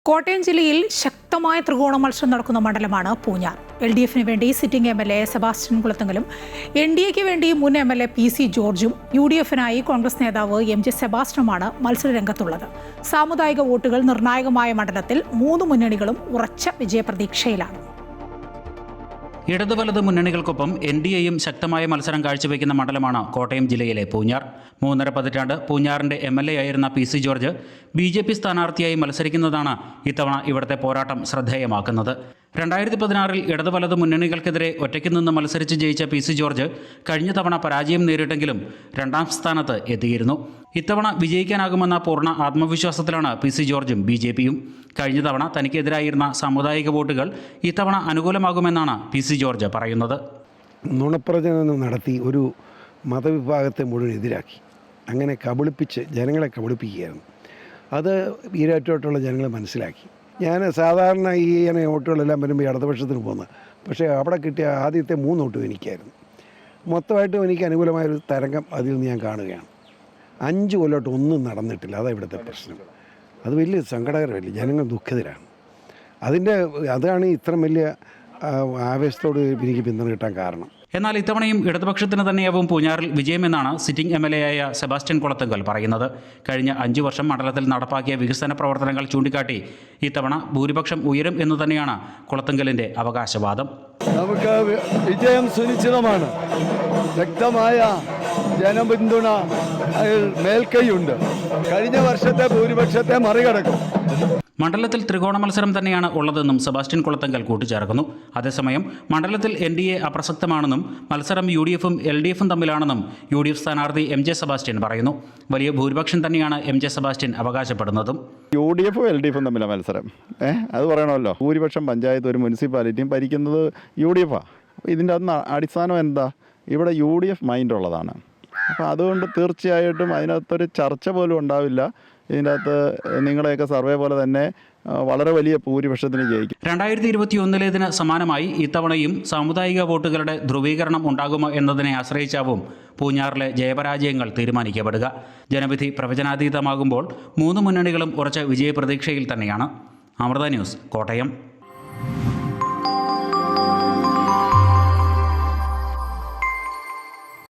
കോട്ടയം ജില്ലയിൽ ശക്തമായ ത്രികോണ മത്സരം നടക്കുന്ന മണ്ഡലമാണ് പൂഞ്ഞാർ. LDFന് വേണ്ടി സിറ്റിംഗ് MLA സെബാസ്റ്റ്യൻ കുളത്തുങ്കലും, NDAക്ക് വേണ്ടി മുൻ MLA PC ജോർജും, UDFനായി കോൺഗ്രസ് നേതാവ് MJ സെബാസ്റ്റ്യനുമാണ് മത്സരരംഗത്തുള്ളത്. സാമുദായിക വോട്ടുകൾ നിർണായകമായ മണ്ഡലത്തിൽ മൂന്ന് മുന്നണികളും ഉറച്ച വിജയപ്രതീക്ഷയിലാണ്. ഇടതു വലത് മുന്നണികൾക്കൊപ്പം NDAയും ശക്തമായ മത്സരം കാഴ്ചവെക്കുന്ന മണ്ഡലമാണ് കോട്ടയം ജില്ലയിലെ പൂഞ്ഞാർ. 3.5 പതിറ്റാണ്ട് പൂഞ്ഞാറിന്റെ MLA ആയിരുന്ന PC ജോർജ് BJP സ്ഥാനാർത്ഥിയായി മത്സരിക്കുന്നതാണ് ഇത്തവണ ഇവിടുത്തെ പോരാട്ടം ശ്രദ്ധേയമാക്കുന്നത്. 2016 ഇടതു വലത് മുന്നണികൾക്കെതിരെ ഒറ്റയ്ക്ക് നിന്ന് മത്സരിച്ച് ജയിച്ച PC ജോർജ് കഴിഞ്ഞ തവണ പരാജയം നേരിട്ടെങ്കിലും 2ാം സ്ഥാനത്ത് എത്തിയിരുന്നു. ഇത്തവണ വിജയിക്കാനാകുമെന്ന പൂർണ്ണ ആത്മവിശ്വാസത്തിലാണ് PC ജോർജും BJPയും. കഴിഞ്ഞ തവണ തനിക്കെതിരായിരുന്ന സാമുദായിക വോട്ടുകൾ ഇത്തവണ അനുകൂലമാകുമെന്നാണ് PC ജോർജ് പറയുന്നത്. നുണപ്രചരണം നടത്തി ഒരു മതവിഭാഗത്തെ മുഴുവൻ എതിരാക്കി, അങ്ങനെ ജനങ്ങളെ കബളിപ്പിക്കുകയായിരുന്നു. അത് ഈരാറ്റോട്ടുള്ള ജനങ്ങൾ മനസ്സിലാക്കി. ഞാൻ സാധാരണ ഈ വോട്ടുകളെല്ലാം വരുമ്പോൾ ഇടതുപക്ഷത്തിന് പോകുന്നത്, പക്ഷേ അവിടെ കിട്ടിയ ആദ്യത്തെ 3 വോട്ടും എനിക്കായിരുന്നു. മൊത്തമായിട്ടും എനിക്ക് അനുകൂലമായൊരു തരംഗം അതിൽ നിന്ന് ഞാൻ കാണുകയാണ്. 5 കൊല്ലമായിട്ട് ഒന്നും നടന്നിട്ടില്ല. അതാണ് ഇവിടുത്തെ പ്രശ്നം. അത് വലിയ സങ്കടകരമല്ല, ജനങ്ങൾ ദുഃഖിതരാണ്. അതാണ് ഇത്ര വലിയ ആവേശത്തോട് എനിക്ക് പിന്തുണ കിട്ടാൻ കാരണം. എന്നാൽ ഇത്തവണയും ഇടതുപക്ഷത്തിന് തന്നെയാവും പൂഞ്ഞാറിൽ വിജയമെന്നാണ് സിറ്റിംഗ് MLA ആയ സെബാസ്റ്റ്യൻ കുളത്തുങ്കൽ പറയുന്നത്. കഴിഞ്ഞ 5 വർഷം മണ്ഡലത്തിൽ നടപ്പാക്കിയ വികസന പ്രവർത്തനങ്ങൾ ചൂണ്ടിക്കാട്ടി ഇത്തവണ ഭൂരിപക്ഷം ഉയരും എന്ന് തന്നെയാണ് കുളത്തുങ്കലിന്റെ അവകാശവാദം. നമുക്ക് വിജയം സുനിശ്ചിതമാണ്. വ്യക്തമായ ജനപിന്തുണ മേൽക്കൈയുണ്ട്. കഴിഞ്ഞ വർഷത്തെ ഭൂരിപക്ഷത്തെ മറികടക്കും. മണ്ഡലത്തിൽ ത്രികോണ മത്സരം തന്നെയാണ് ഉള്ളതെന്നും സെബാസ്റ്റ്യൻ കുളത്തുങ്കൽ കൂട്ടിച്ചേർക്കുന്നു. അതേസമയം മണ്ഡലത്തിൽ NDA അപ്രസക്തമാണെന്നും മത്സരം UDFും LDFും തമ്മിലാണെന്നും UDF സ്ഥാനാർത്ഥി MJ സെബാസ്റ്റ്യൻ പറയുന്നു. വലിയ ഭൂരിപക്ഷം തന്നെയാണ് MJ സെബാസ്റ്റ്യൻ അവകാശപ്പെടുന്നതും. UDFും LDFും തമ്മിലാണ് മത്സരം. അത് പറയണമല്ലോ. ഭൂരിപക്ഷം പഞ്ചായത്ത് ഒരു മുനിസിപ്പാലിറ്റിയും ഭരിക്കുന്നത് UDFാണ്. ഇതിൻ്റെ അടിസ്ഥാനം എന്താ? ഇവിടെ UDF മൈൻഡ് ഉള്ളതാണ്. അപ്പോൾ അതുകൊണ്ട് തീർച്ചയായിട്ടും അതിനകത്തൊരു ചർച്ച പോലും ഉണ്ടാവില്ല. ഇതിൻ്റെ അകത്ത് നിങ്ങളെയൊക്കെ സർവേ പോലെ തന്നെ വളരെ വലിയ ഭൂരിപക്ഷത്തിന് ജയിക്കും. 2021 സമാനമായി ഇത്തവണയും സാമുദായിക വോട്ടുകളുടെ ധ്രുവീകരണം ഉണ്ടാകുമോ എന്നതിനെ ആശ്രയിച്ചാവും പൂഞ്ഞാറിലെ ജയപരാജയങ്ങൾ തീരുമാനിക്കപ്പെടുക. ജനവിധി പ്രവചനാതീതമാകുമ്പോൾ 3 മുന്നണികളും ഉറച്ച വിജയപ്രതീക്ഷയിൽ തന്നെയാണ്. അമൃത ന്യൂസ്, കോട്ടയം.